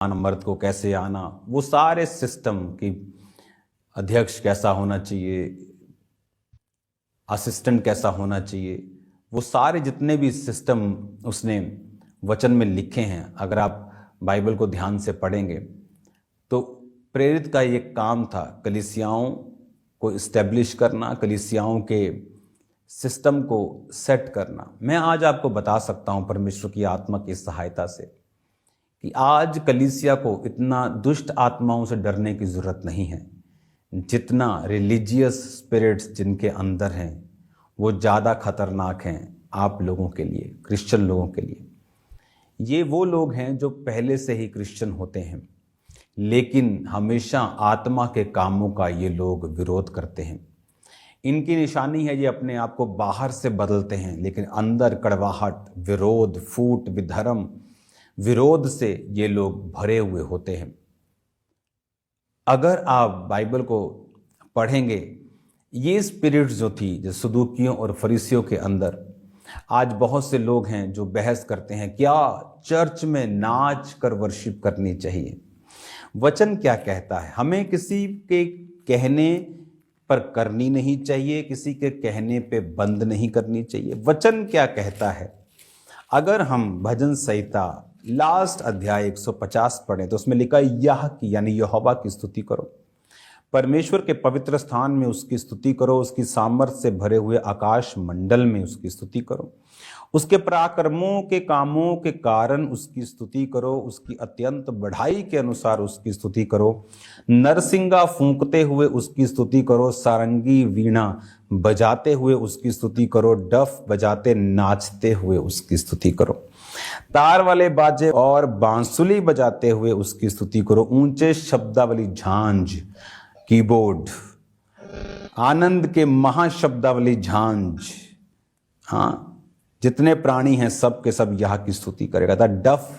मर्द को कैसे आना, वो सारे सिस्टम की अध्यक्ष कैसा होना चाहिए, असिस्टेंट कैसा होना चाहिए, वो सारे जितने भी सिस्टम उसने वचन में लिखे हैं, अगर आप बाइबल को ध्यान से पढ़ेंगे तो प्रेरित का ये काम था कलीसियाओं को इस्टेब्लिश करना, कलीसियाओं के सिस्टम को सेट करना। मैं आज आपको बता सकता हूं परमेश्वर की आत्मा की सहायता से कि आज कलीसिया को इतना दुष्ट आत्माओं से डरने की जरूरत नहीं है, जितना रिलीजियस स्पिरिट्स जिनके अंदर हैं वो ज़्यादा खतरनाक हैं आप लोगों के लिए, क्रिश्चियन लोगों के लिए। ये वो लोग हैं जो पहले से ही क्रिश्चियन होते हैं, लेकिन हमेशा आत्मा के कामों का ये लोग विरोध करते हैं। इनकी निशानी है ये अपने आप को बाहर से बदलते हैं, लेकिन अंदर कड़वाहट, विरोध, फूट, विधर्म, विरोध से ये लोग भरे हुए होते हैं। अगर आप बाइबल को पढ़ेंगे, ये स्पिरिट्स जो थी जो सदूकियों और फरीसियों के अंदर, आज बहुत से लोग हैं जो बहस करते हैं क्या चर्च में नाच कर वर्शिप करनी चाहिए। वचन क्या कहता है? हमें किसी के कहने पर करनी नहीं चाहिए, किसी के कहने पे बंद नहीं करनी चाहिए। वचन क्या कहता है? अगर हम भजन संहिता लास्ट अध्याय 150 पढ़ें तो उसमें लिखा यह की यानी यहोवा की स्तुति करो, परमेश्वर के पवित्र स्थान में उसकी स्तुति करो, उसकी सामर्थ्य से भरे हुए आकाश मंडल में उसकी स्तुति करो, उसके पराक्रमों के कामों के कारण उसकी स्तुति करो, उसकी अत्यंत बढ़ाई के अनुसार उसकी स्तुति करो, नरसिंगा फूंकते हुए उसकी स्तुति करो, सारंगी वीणा बजाते हुए उसकी स्तुति करो, डफ बजाते नाचते हुए उसकी स्तुति करो, तार वाले बाजे और बांसुली बजाते हुए उसकी स्तुति करो, ऊंचे शब्दावली झांझ, कीबोर्ड, आनंद के महाशब्दावली झांझ, हाँ, जितने प्राणी हैं सब के सब यह की स्तुति करेगा। था डफ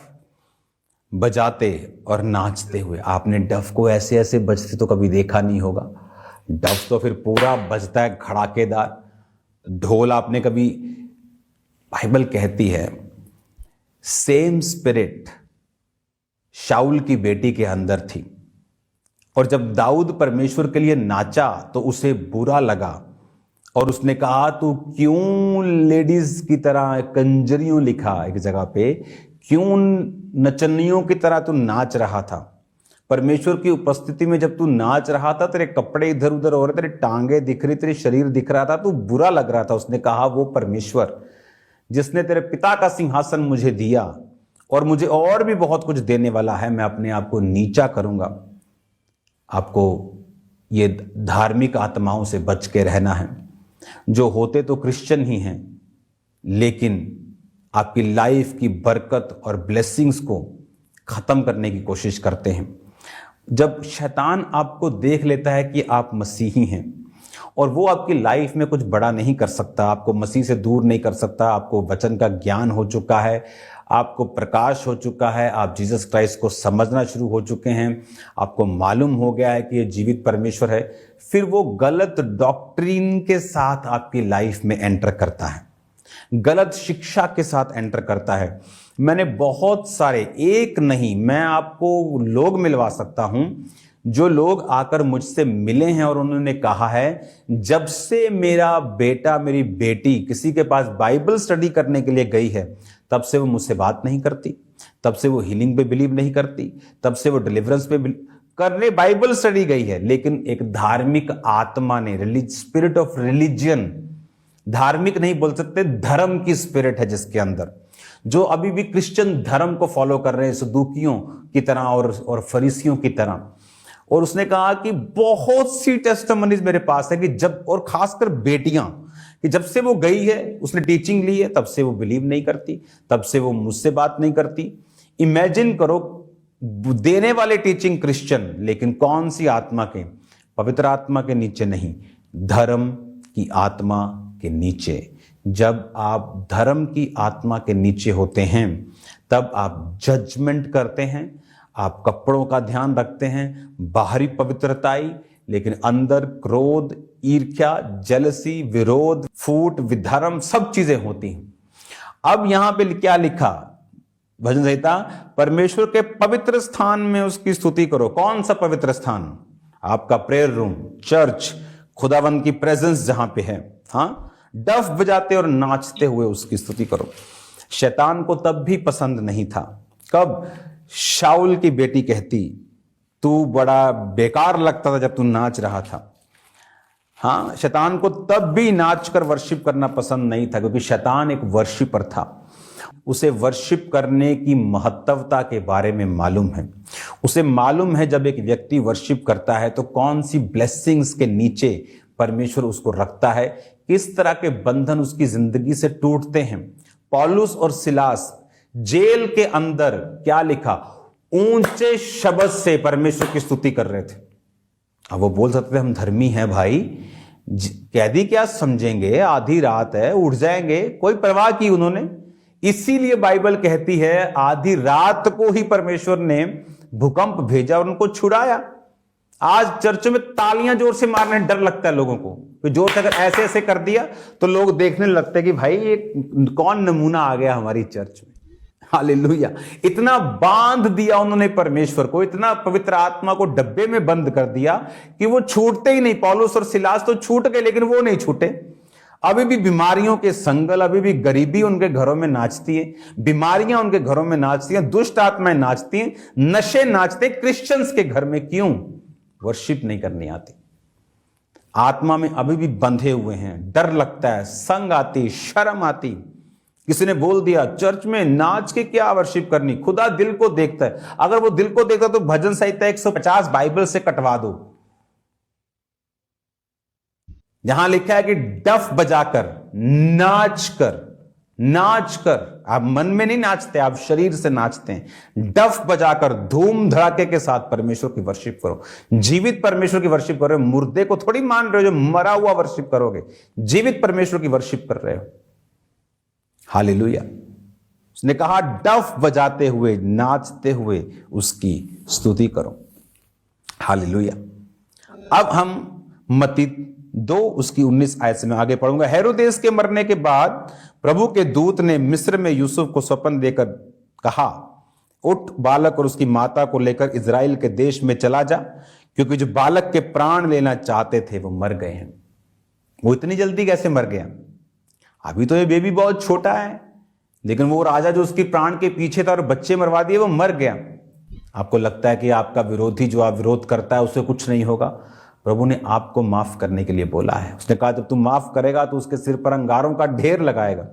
बजाते और नाचते हुए। आपने डफ को ऐसे ऐसे बजते तो कभी देखा नहीं होगा। डफ तो फिर पूरा बजता है खड़ाकेदार। ढोल आपने कभी, बाइबल कहती है सेम स्पिरिट शाऊल की बेटी के अंदर थी, और जब दाऊद परमेश्वर के लिए नाचा तो उसे बुरा लगा और उसने कहा तू क्यों लेडीज की तरह, कंजरियों लिखा एक जगह पे, क्यों नचनियों की तरह तू नाच रहा था। परमेश्वर की उपस्थिति में जब तू नाच रहा था, तेरे कपड़े इधर उधर हो रहे, तेरे टांगे दिख रही, तेरे शरीर दिख रहा था, तू बुरा लग रहा था। उसने कहा वो परमेश्वर जिसने तेरे पिता का सिंहासन मुझे दिया और मुझे और भी बहुत कुछ देने वाला है, मैं अपने आप को नीचा करूंगा। आपको ये धार्मिक आत्माओं से बच के रहना है, जो होते तो क्रिश्चियन ही हैं, लेकिन आपकी लाइफ की बरकत और ब्लेसिंग्स को खत्म करने की कोशिश करते हैं। जब शैतान आपको देख लेता है कि आप मसीही हैं और वो आपकी लाइफ में कुछ बड़ा नहीं कर सकता, आपको मसीह से दूर नहीं कर सकता, आपको वचन का ज्ञान हो चुका है, आपको प्रकाश हो चुका है, आप जीसस क्राइस्ट को समझना शुरू हो चुके हैं, आपको मालूम हो गया है कि ये जीवित परमेश्वर है, फिर वो गलत डॉक्ट्रिन के साथ आपकी लाइफ में एंटर करता है, गलत शिक्षा के साथ एंटर करता है। मैंने बहुत सारे, एक नहीं, मैं आपको लोग मिलवा सकता हूं जो लोग आकर मुझसे मिले हैं और उन्होंने कहा है जब से मेरा बेटा मेरी बेटी किसी के पास बाइबल स्टडी करने के लिए गई है, तब से वो मुझसे बात नहीं करती, तब से वो हीलिंग पे बिलीव नहीं करती, तब से वो डिलीवरेंस पे करने बाइबल स्टडी गई है। लेकिन एक धार्मिक आत्मा ने, स्पिरिट ऑफ रिलीजियन, धार्मिक नहीं बोल सकते, धर्म की स्पिरिट है जिसके अंदर, जो अभी भी क्रिश्चियन धर्म को फॉलो कर रहे हैं सदूकियों की तरह और फरीसियों की तरह। और उसने कहा कि बहुत सी टेस्टिमनीज मेरे पास है कि जब, और खासकर बेटियां, कि जब से वो गई है, उसने टीचिंग ली है, तब से वो बिलीव नहीं करती, तब से वो मुझसे बात नहीं करती। इमेजिन करो, देने वाले टीचिंग क्रिश्चियन, लेकिन कौन सी आत्मा के? पवित्र आत्मा के नीचे नहीं, धर्म की आत्मा के नीचे। जब आप धर्म की आत्मा के नीचे होते हैं तब आप जजमेंट करते हैं, आप कपड़ों का ध्यान रखते हैं, बाहरी पवित्रताई, लेकिन अंदर क्रोध, ईर्ष्या, जेलसी, विरोध, फूट, विधर्म, सब चीजें होती हैं। अब यहां पे क्या लिखा? भजन संहिता, परमेश्वर के पवित्र स्थान में उसकी स्तुति करो। कौन सा पवित्र स्थान? आपका प्रेयर रूम, चर्च, खुदावंद की प्रेजेंस जहां पे है। हाँ, डफ बजाते और नाचते हुए उसकी स्तुति करो। शैतान को तब भी पसंद नहीं था। कब? शाऊल की बेटी कहती, तू बड़ा बेकार लगता था जब तू नाच रहा था। हाँ, शैतान को तब भी नाचकर वर्शिप करना पसंद नहीं था, क्योंकि शैतान एक वर्शिपर था। उसे वर्शिप करने की महत्वता के बारे में मालूम है। उसे मालूम है जब एक व्यक्ति वर्शिप करता है तो कौन सी ब्लेसिंग्स के नीचे परमेश्वर उसको रखता है, किस तरह के बंधन उसकी जिंदगी से टूटते हैं। पौलुस और सिलास जेल के अंदर क्या लिखा? ऊंचे शब्द से परमेश्वर की स्तुति कर रहे थे। अब वो बोल सकते थे हम धर्मी हैं भाई, कैदी क्या समझेंगे, आधी रात है, उठ जाएंगे, कोई परवाह की उन्होंने। इसीलिए बाइबल कहती है आधी रात को ही परमेश्वर ने भूकंप भेजा और उनको छुड़ाया। आज चर्च में तालियां जोर से मारने डर लगता है लोगों को, तो जोर से अगर ऐसे ऐसे कर दिया तो लोग देखने लगते हैं कि भाई ये कौन नमूना आ गया हमारी चर्च में। हालेलुया। इतना बांध दिया उन्होंने परमेश्वर को, इतना पवित्र आत्मा को डब्बे में बंद कर दिया कि वो छूटते ही नहीं। पौलुस और सिलास तो छूट गए, लेकिन वो नहीं छूटे। अभी भी बीमारियों के संगल, अभी भी गरीबी उनके घरों में नाचती है, बीमारियां उनके घरों में नाचती हैं, दुष्ट आत्माएं नाचती हैं, नशे नाचते क्रिश्चियंस के घर में। क्यों? वर्शिप नहीं करनी आती। आत्मा में अभी भी बंधे हुए हैं, डर लगता है, संग आती, शर्म आती। किसी ने बोल दिया चर्च में नाच के क्या वर्शिप करनी, खुदा दिल को देखता है। अगर वो दिल को देखता तो भजन संहिता 150 बाइबल से कटवा दो, जहां लिखा है कि डफ बजाकर, नाचकर, आप मन में नहीं नाचते, आप शरीर से नाचते हैं। डफ बजाकर धूम धड़ाके के साथ परमेश्वर की वर्शिप करो। जीवित परमेश्वर की वर्शिप कर रहे हो, मुर्दे को थोड़ी मान रहे हो जो मरा हुआ वर्शिप करोगे। जीवित परमेश्वर की वर्शिप कर रहे हो। हालेलुया। उसने कहा डफ बजाते हुए, नाचते हुए उसकी स्तुति करो। हालेलुया। अब हम मत्ती 2 उसकी 19 आयत से मैं आगे पढ़ूंगा। हेरोदेस के मरने के बाद प्रभु के दूत ने मिस्र में यूसुफ को स्वप्न देकर कहा, उठ, बालक और उसकी माता को लेकर इजराइल के देश में चला जा, क्योंकि जो बालक के प्राण लेना चाहते थे वो मर गए हैं। वो इतनी जल्दी कैसे मर गया? अभी तो ये बेबी बहुत छोटा है, लेकिन वो राजा जो उसके प्राण के पीछे था और बच्चे मरवा दिए, वो मर गया। आपको लगता है कि आपका विरोधी जो आप विरोध करता है उससे कुछ नहीं होगा? प्रभु ने आपको माफ करने के लिए बोला है। उसने कहा जब तू माफ करेगा तो उसके सिर पर अंगारों का ढेर लगाएगा।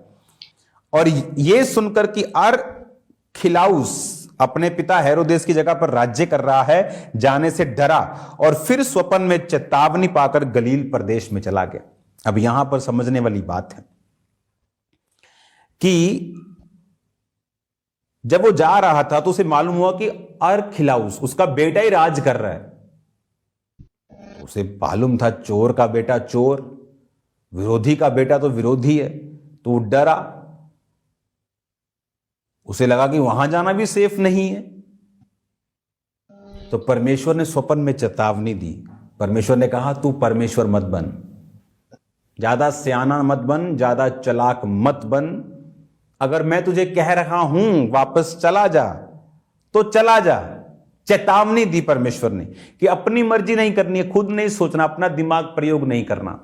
और ये सुनकर कि अरखिलाउस अपने पिता हेरोदेस की जगह पर राज्य कर रहा है, जाने से डरा और फिर स्वप्न में चेतावनी पाकर गलील प्रदेश में चला गया। अब यहां पर समझने वाली बात है कि जब वो जा रहा था तो उसे मालूम हुआ कि अरखिलाउस उसका बेटा ही राज कर रहा है। उसे मालूम था चोर का बेटा चोर, विरोधी का बेटा तो विरोधी है, तो वो डरा। उसे लगा कि वहां जाना भी सेफ नहीं है। तो परमेश्वर ने स्वप्न में चेतावनी दी। परमेश्वर ने कहा तू परमेश्वर मत बन, ज्यादा सियाना मत बन, ज्यादा चालाक मत बन। अगर मैं तुझे कह रहा हूं वापस चला जा तो चला जा। चेतावनी दी परमेश्वर ने कि अपनी मर्जी नहीं करनी है, खुद नहीं सोचना, अपना दिमाग प्रयोग नहीं करना।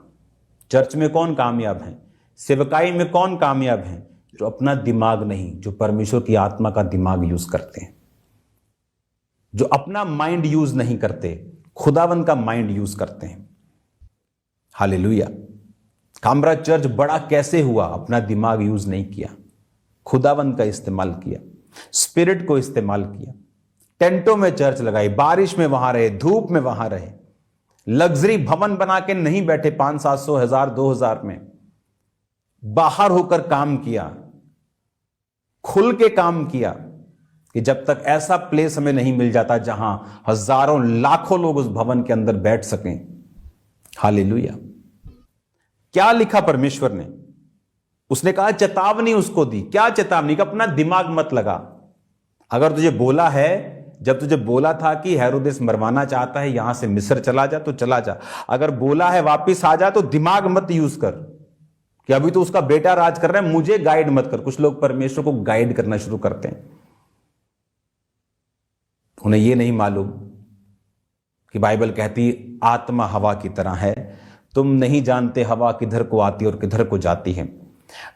चर्च में कौन कामयाब है, सेवकाई में कौन कामयाब है? जो अपना दिमाग नहीं, जो परमेश्वर की आत्मा का दिमाग यूज करते हैं, जो अपना माइंड यूज नहीं करते, खुदावंद का माइंड यूज करते हैं। हालेलुया। कामरा चर्च बड़ा कैसे हुआ? अपना दिमाग यूज नहीं किया, खुदावंद का इस्तेमाल किया, स्पिरिट को इस्तेमाल किया। टेंटों में चर्च लगाई, बारिश में वहां रहे, धूप में वहां रहे, लग्जरी भवन बना के नहीं बैठे 500-700, 1000, 2000 में। बाहर होकर काम किया, खुल के काम किया कि जब तक ऐसा प्लेस हमें नहीं मिल जाता जहां हजारों लाखों लोग उस भवन के अंदर बैठ सकें। हालेलुया। क्या लिखा परमेश्वर ने? उसने कहा चेतावनी उसको दी। क्या चेतावनी? कि अपना दिमाग मत लगा। अगर तुझे बोला है, जब तुझे बोला था कि हेरोदेस मरवाना चाहता है, यहां से मिस्र चला जा, तो चला जा। अगर बोला है वापिस आ जा, तो दिमाग मत यूज कर कि अभी तो उसका बेटा राज कर रहा है, मुझे गाइड मत कर। कुछ लोग परमेश्वर को गाइड करना शुरू करते हैं। उन्हें ये नहीं मालूम कि बाइबल कहती आत्मा हवा की तरह है, तुम नहीं जानते हवा किधर को आती और किधर को जाती है।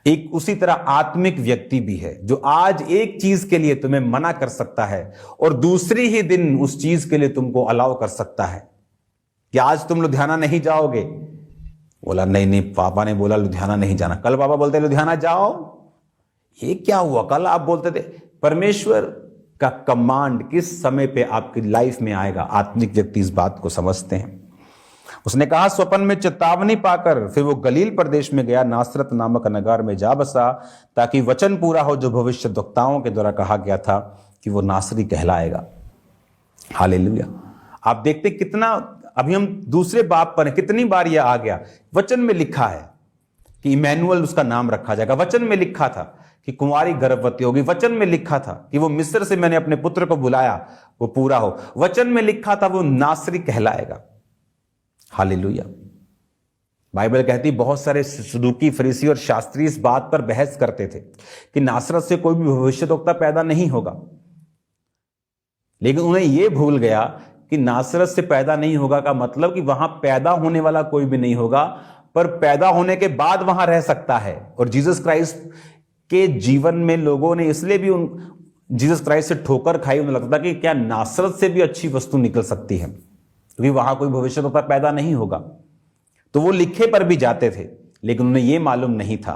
एक उसी तरह आत्मिक व्यक्ति भी है जो आज एक चीज के लिए तुम्हें मना कर सकता है और दूसरी ही दिन उस चीज के लिए तुमको अलाउ कर सकता है कि आज तुम लुधियाना नहीं जाओगे। बोला नहीं नहीं, पापा ने बोला लुधियाना नहीं जाना। कल पापा बोलते लुधियाना जाओ। ये क्या हुआ? कल आप बोलते थे। परमेश्वर का कमांड किस समय पे आपकी लाइफ में आएगा, आत्मिक व्यक्ति इस बात को समझते हैं। उसने कहा स्वप्न में चेतावनी पाकर फिर वो गलील प्रदेश में गया, नासरत नामक नगर में जा बसा, ताकि वचन पूरा हो जो भविष्यद्वक्ताओं के द्वारा कहा गया था कि वो नासरी कहलाएगा। हालेलुया। आप देखते कितना, अभी हम दूसरे बाब पर हैं, कितनी बार यह आ गया। वचन में लिखा है कि इमैनुअल उसका नाम रखा जाएगा। वचन में लिखा था कि कुंवारी गर्भवती होगी। वचन में लिखा था कि वो मिस्र से मैंने अपने पुत्र को बुलाया, वो पूरा हो। वचन में लिखा था वो नासरी कहलाएगा। हालेलुया। बाइबल कहती बहुत सारे सदूकी, फरीसी और शास्त्री इस बात पर बहस करते थे कि नासरत से कोई भी भविष्यद्वक्ता पैदा नहीं होगा, लेकिन उन्हें यह भूल गया कि नासरत से पैदा नहीं होगा का मतलब कि वहां पैदा होने वाला कोई भी नहीं होगा, पर पैदा होने के बाद वहां रह सकता है। और जीसस क्राइस्ट के जीवन में लोगों ने इसलिए भी जीसस क्राइस्ट से ठोकर खाई। उन्हें लगता कि क्या नासरत से भी अच्छी वस्तु निकल सकती है, क्योंकि वहां कोई भविष्यद्वक्ता पैदा नहीं होगा। तो वो लिखे पर भी जाते थे, लेकिन उन्हें यह मालूम नहीं था।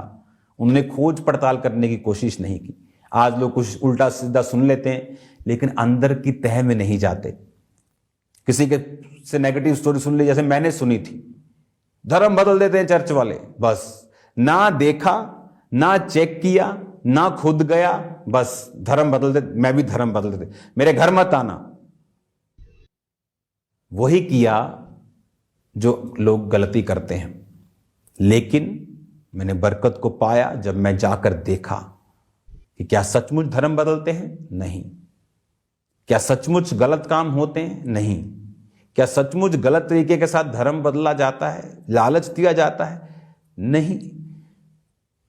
उन्होंने खोज पड़ताल करने की कोशिश नहीं की। आज लोग कुछ उल्टा सीधा सुन लेते हैं, लेकिन अंदर की तह में नहीं जाते। किसी के से नेगेटिव स्टोरी सुन ली, जैसे मैंने सुनी थी, धर्म बदल देते हैं चर्च वाले। बस ना देखा, ना चेक किया, ना खुद गया, बस धर्म बदल दे, मैं भी धर्म बदल देते, मेरे घर मत आना। वही किया जो लोग गलती करते हैं। लेकिन मैंने बरकत को पाया जब मैं जाकर देखा कि क्या सचमुच धर्म बदलते हैं? नहीं। क्या सचमुच गलत काम होते हैं? नहीं। क्या सचमुच गलत तरीके के साथ धर्म बदला जाता है, लालच दिया जाता है? नहीं।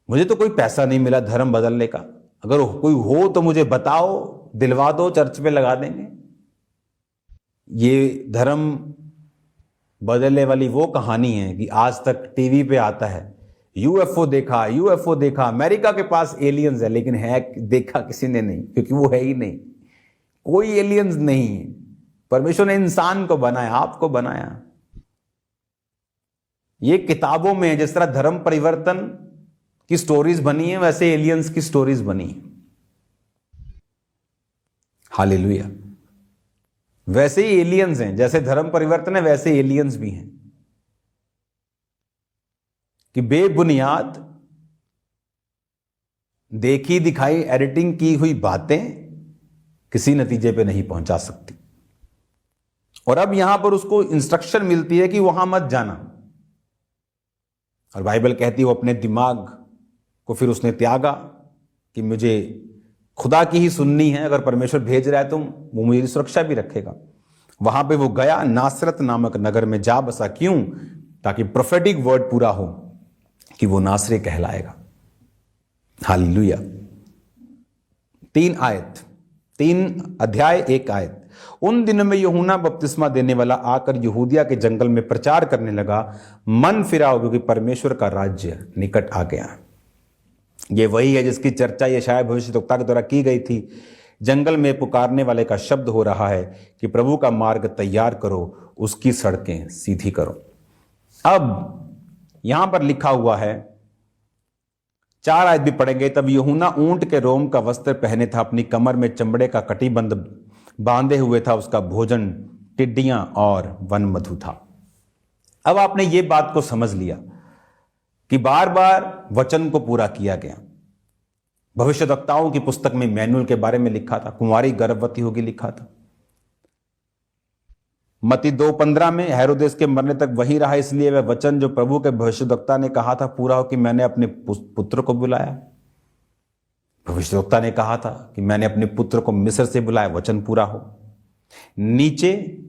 मुझे तो कोई पैसा नहीं मिला धर्म बदलने का। अगर कोई हो तो मुझे बताओ, दिलवा दो, चर्च में लगा देंगे। ये धर्म बदलने वाली वो कहानी है कि आज तक टीवी पे आता है, यूएफओ देखा, यूएफओ देखा, अमेरिका के पास एलियंस है, लेकिन है देखा किसी ने नहीं, क्योंकि वो है ही नहीं। कोई एलियंस नहीं है। परमेश्वर ने इंसान को बनाया, आपको बनाया। ये किताबों में जिस तरह धर्म परिवर्तन की स्टोरीज बनी है, वैसे एलियंस की स्टोरीज बनी है। हालेलुया। वैसे ही एलियंस हैं, जैसे धर्म परिवर्तन है वैसे एलियंस भी हैं कि बेबुनियाद देखी दिखाई एडिटिंग की हुई बातें किसी नतीजे पे नहीं पहुंचा सकती। और अब यहां पर उसको इंस्ट्रक्शन मिलती है कि वहां मत जाना। और बाइबल कहती है वो अपने दिमाग को फिर उसने त्यागा कि मुझे खुदा की ही सुननी है। अगर परमेश्वर भेज रहा है तो वो मेरी सुरक्षा भी रखेगा। वहां पे वो गया, नासरत नामक नगर में जा बसा। क्यों? ताकि प्रोफेटिक वर्ड पूरा हो कि वो नासरी कहलाएगा। हालेलुया। 3 अध्याय 1 आयत। उन दिनों में यूहन्ना बपतिस्मा देने वाला आकर यहूदिया के जंगल में प्रचार करने लगा, मन फिराओ क्योंकि परमेश्वर का राज्य निकट आ गया। ये वही है जिसकी चर्चा यशायाह भविष्यद्वक्ता के द्वारा की गई थी। जंगल में पुकारने वाले का शब्द हो रहा है कि प्रभु का मार्ग तैयार करो, उसकी सड़कें सीधी करो। अब यहां पर लिखा हुआ है, 4 आयत भी पढ़ेंगे। तब यूहन्ना ऊंट के रोम का वस्त्र पहने था, अपनी कमर में चमड़े का कटिबंध बांधे हुए था, उसका भोजन टिड्डियां और वन मधु था। अब आपने ये बात को समझ लिया कि बार बार वचन को पूरा किया गया। भविष्यद्वक्ताओं की पुस्तक में मैनुअल के बारे में लिखा था, कुंवारी गर्भवती होगी लिखा था। मत्ती 2:15 में हेरोदेस के मरने तक वही रहा, इसलिए वह वचन जो प्रभु के भविष्यद्वक्ता ने कहा था पूरा हो कि मैंने अपने पुत्र को बुलाया। भविष्यद्वक्ता ने कहा था कि मैंने अपने पुत्र को मिस्र से बुलाया, वचन पूरा हो। नीचे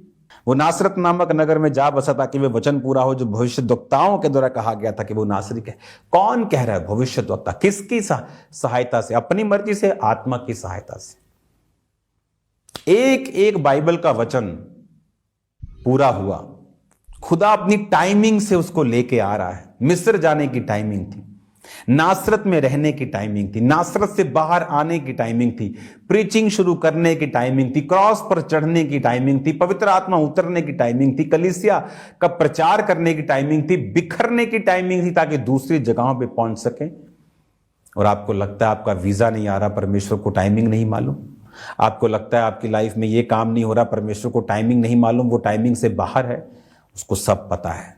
वो नासरत नामक नगर में जा बसा ताकि वे वचन पूरा हो जो भविष्यद्वक्ताओं के द्वारा कहा गया था कि वो नासरी कहे। कौन कह रहा है? भविष्यद्वक्ता। किसकी सहायता से? अपनी मर्जी से, आत्मा की सहायता से। एक एक बाइबल का वचन पूरा हुआ। खुदा अपनी टाइमिंग से उसको लेके आ रहा है। मिस्र जाने की टाइमिंग थी, नासरत में रहने की टाइमिंग थी, नासरत से बाहर आने की टाइमिंग थी, प्रीचिंग शुरू करने की टाइमिंग थी, क्रॉस पर चढ़ने की टाइमिंग थी, पवित्र आत्मा उतरने की टाइमिंग थी, कलीसिया का प्रचार करने की टाइमिंग थी, बिखरने की टाइमिंग थी ताकि दूसरी जगहों पे पहुंच सके। और आपको लगता है आपका वीजा नहीं आ रहा, परमेश्वर को टाइमिंग नहीं मालूम। आपको लगता है आपकी लाइफ में ये काम नहीं हो रहा, परमेश्वर को टाइमिंग नहीं मालूम। वो टाइमिंग से बाहर है, उसको सब पता है।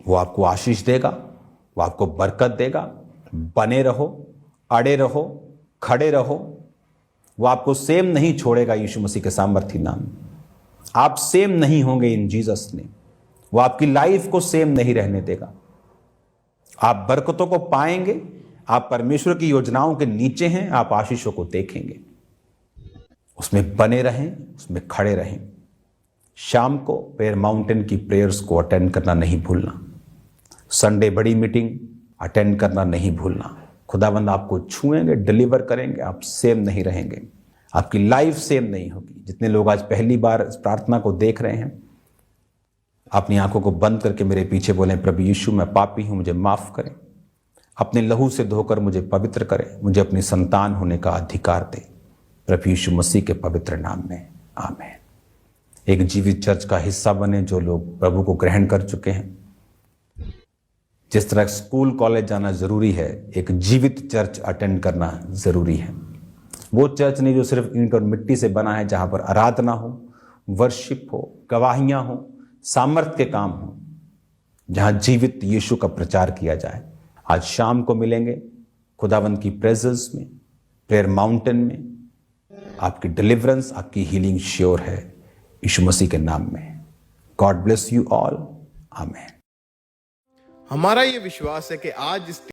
वो आपको आशीष देगा, वो आपको बरकत देगा। बने रहो, अड़े रहो, खड़े रहो। वो आपको सेम नहीं छोड़ेगा यीशु मसीह के सामर्थी नाम में। आप सेम नहीं होंगे इन जीसस ने। वो आपकी लाइफ को सेम नहीं रहने देगा। आप बरकतों को पाएंगे। आप परमेश्वर की योजनाओं के नीचे हैं, आप आशीषों को देखेंगे। उसमें बने रहें, उसमें खड़े रहें। शाम को प्रेयर माउंटेन की प्रेयर्स को अटेंड करना नहीं भूलना। संडे बड़ी मीटिंग अटेंड करना नहीं भूलना। खुदावंद आपको छुएंगे, डिलीवर करेंगे। आप सेम नहीं रहेंगे, आपकी लाइफ सेम नहीं होगी। जितने लोग आज पहली बार इस प्रार्थना को देख रहे हैं, अपनी आंखों को बंद करके मेरे पीछे बोलें, प्रभु यीशु मैं पापी हूं, मुझे माफ करें। अपने लहू से धोकर मुझे पवित्र करें। मुझे अपनी संतान होने का अधिकार दे, प्रभु यीशु मसीह के पवित्र नाम में, आमीन। एक जीवित चर्च का हिस्सा बने जो लोग प्रभु को ग्रहण कर चुके हैं। जिस तरह स्कूल कॉलेज जाना जरूरी है, एक जीवित चर्च अटेंड करना जरूरी है। वो चर्च नहीं जो सिर्फ ईंट और मिट्टी से बना है, जहां पर आराधना हो, वर्शिप हो, गवाहियां हो, सामर्थ के काम हो, जहां जीवित यीशु का प्रचार किया जाए। आज शाम को मिलेंगे खुदावंद की प्रेजेंस में, प्रेयर माउंटेन में। आपकी डिलीवरेंस, आपकी हीलिंग श्योर है यीशु मसीह के नाम में। गॉड ब्लेस यू ऑल, आमीन। हमारा ये विश्वास है कि आज इस